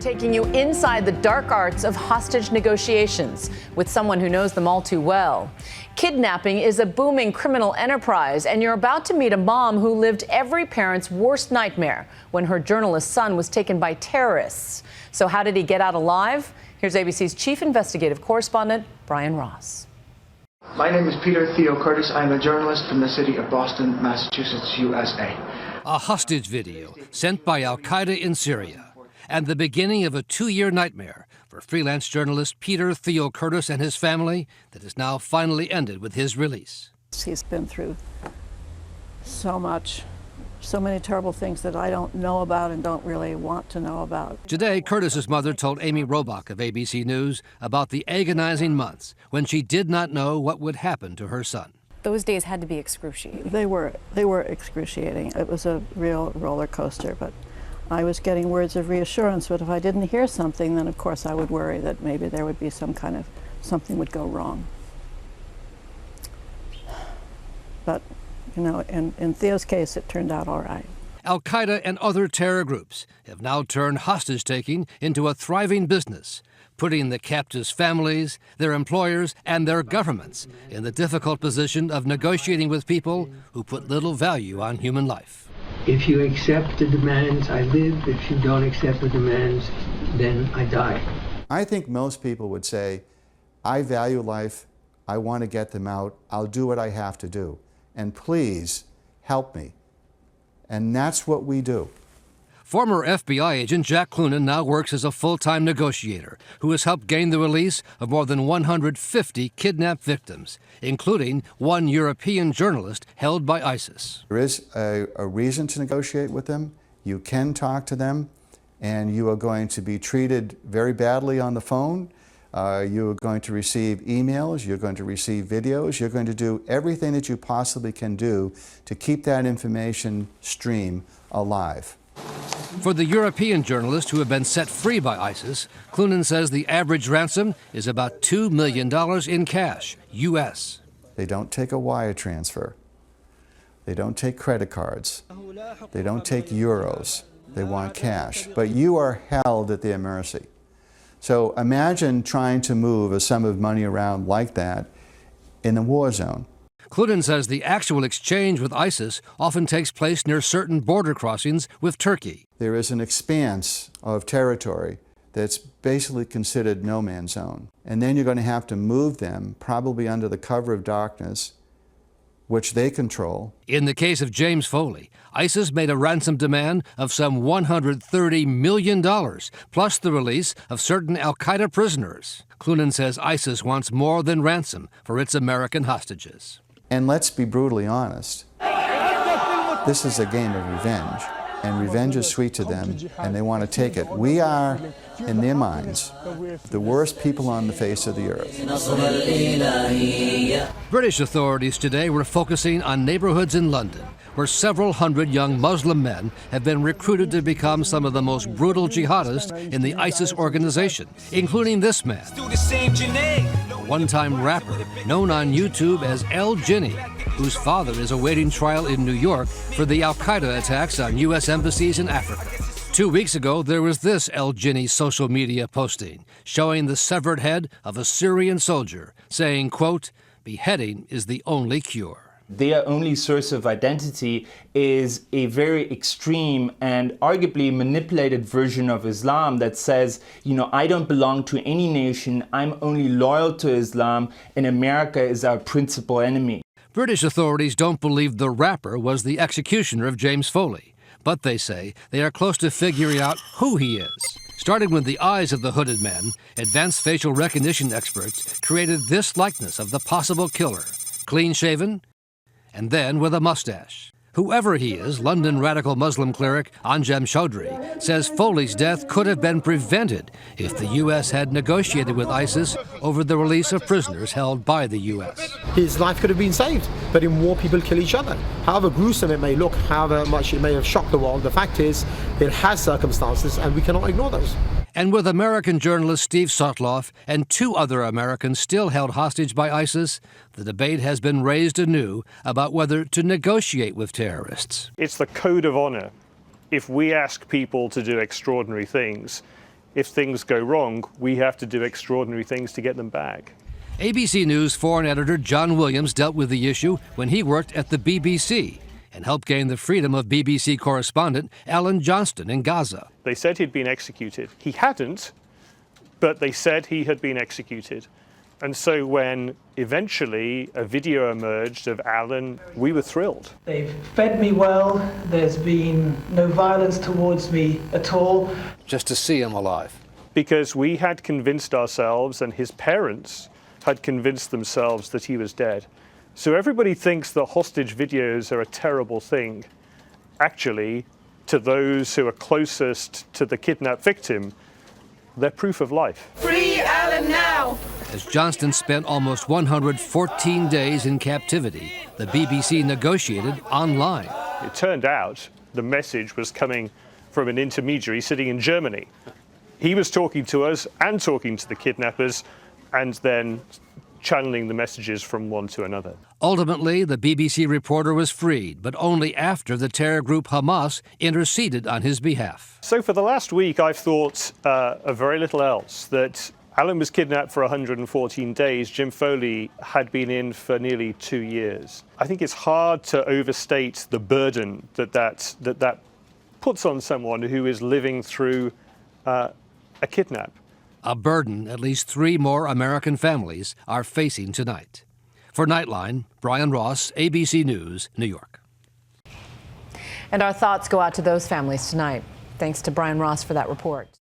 Taking you inside the dark arts of hostage negotiations with someone who knows them all too well. Kidnapping is a booming criminal enterprise, and you're about to meet a mom who lived every parent's worst nightmare when her journalist son was taken by terrorists. So how did he get out alive? Here's ABC's chief investigative correspondent, Brian Ross. My name is Peter Theo Curtis. I'm a journalist from the city of Boston, Massachusetts, USA. A hostage video sent by Al-Qaeda in Syria, and the beginning of a 2-year nightmare for freelance journalist Peter Theo Curtis and his family that has now finally ended with his release. He's been through so much, so many terrible things that I don't know about and don't really want to know about. Today, Curtis's mother told Amy Robach of ABC News about the agonizing months when she did not know what would happen to her son. Those days had to be excruciating. They were excruciating. It was a real roller coaster, but I was getting words of reassurance, but if I didn't hear something, then of course I would worry that maybe there would be something would go wrong. But, you know, in Theo's case, it turned out all right. Al-Qaeda and other terror groups have now turned hostage-taking into a thriving business, putting the captives' families, their employers, and their governments in the difficult position of negotiating with people who put little value on human life. If you accept the demands, I live. If you don't accept the demands, then I die. I think most people would say, I value life, I want to get them out, I'll do what I have to do, and please help me. And that's what we do. Former FBI agent Jack Clunan now works as a full-time negotiator who has helped gain the release of more than 150 kidnapped victims, including one European journalist held by ISIS. There is a reason to negotiate with them. You can talk to them, and you are going to be treated very badly on the phone. You are going to receive emails, you're going to receive videos, you're going to do everything that you possibly can do to keep that information stream alive. For the European journalists who have been set free by ISIS, Clunan says the average ransom is about $2 million in cash, U.S. They don't take a wire transfer. They don't take credit cards. They don't take euros. They want cash. But you are held at their mercy. So imagine trying to move a sum of money around like that in a war zone. Clunan says the actual exchange with ISIS often takes place near certain border crossings with Turkey. There is an expanse of territory that's basically considered no man's zone. And then you're going to have to move them, probably under the cover of darkness, which they control. In the case of James Foley, ISIS made a ransom demand of some $130 million, plus the release of certain Al-Qaeda prisoners. Clunan says ISIS wants more than ransom for its American hostages. And let's be brutally honest, this is a game of revenge, and revenge is sweet to them, and they want to take it. We are, in their minds, the worst people on the face of the earth. British authorities today were focusing on neighborhoods in London where several hundred young Muslim men have been recruited to become some of the most brutal jihadists in the ISIS organization, including this man, a one-time rapper known on YouTube as El Jinni, whose father is awaiting trial in New York for the Al-Qaeda attacks on U.S. embassies in Africa. 2 weeks ago, there was this El Jinni social media posting showing the severed head of a Syrian soldier, saying, quote, "Beheading is the only cure." Their only source of identity is a very extreme and arguably manipulated version of Islam that says, you know, I don't belong to any nation, I'm only loyal to Islam, and America is our principal enemy. British authorities don't believe the rapper was the executioner of James Foley, but they say they are close to figuring out who he is. Starting with the eyes of the hooded man, advanced facial recognition experts created this likeness of the possible killer, clean-shaven, and then with a mustache. Whoever he is, London radical Muslim cleric Anjem Choudary says Foley's death could have been prevented if the U.S. had negotiated with ISIS over the release of prisoners held by the U.S. His life could have been saved, but in war people kill each other. However gruesome it may look, however much it may have shocked the world, the fact is it has circumstances and we cannot ignore those. And with American journalist Steve Sotloff and 2 other Americans still held hostage by ISIS, the debate has been raised anew about whether to negotiate with terrorists. It's the code of honor. If we ask people to do extraordinary things, if things go wrong, we have to do extraordinary things to get them back. ABC News foreign editor John Williams dealt with the issue when he worked at the BBC and helped gain the freedom of BBC correspondent Alan Johnston in Gaza. They said he'd been executed. He hadn't, but they said he had been executed. And so when eventually a video emerged of Alan, we were thrilled. They've fed me well. There's been no violence towards me at all. Just to see him alive. Because we had convinced ourselves, and his parents had convinced themselves, that he was dead. So everybody thinks that hostage videos are a terrible thing. Actually, to those who are closest to the kidnapped victim, they're proof of life. Free Alan now! As Johnston spent almost 114 days in captivity, the BBC negotiated online. It turned out the message was coming from an intermediary sitting in Germany. He was talking to us and talking to the kidnappers, and then channeling the messages from one to another. Ultimately, the BBC reporter was freed, but only after the terror group Hamas interceded on his behalf. So for the last week, I've thought of very little else. That Alan was kidnapped for 114 days. Jim Foley had been in for nearly 2 years. I think it's hard to overstate the burden that puts on someone who is living through a kidnap. A burden at least 3 more American families are facing tonight. For Nightline, Brian Ross, ABC News, New York. And our thoughts go out to those families tonight. Thanks to Brian Ross for that report.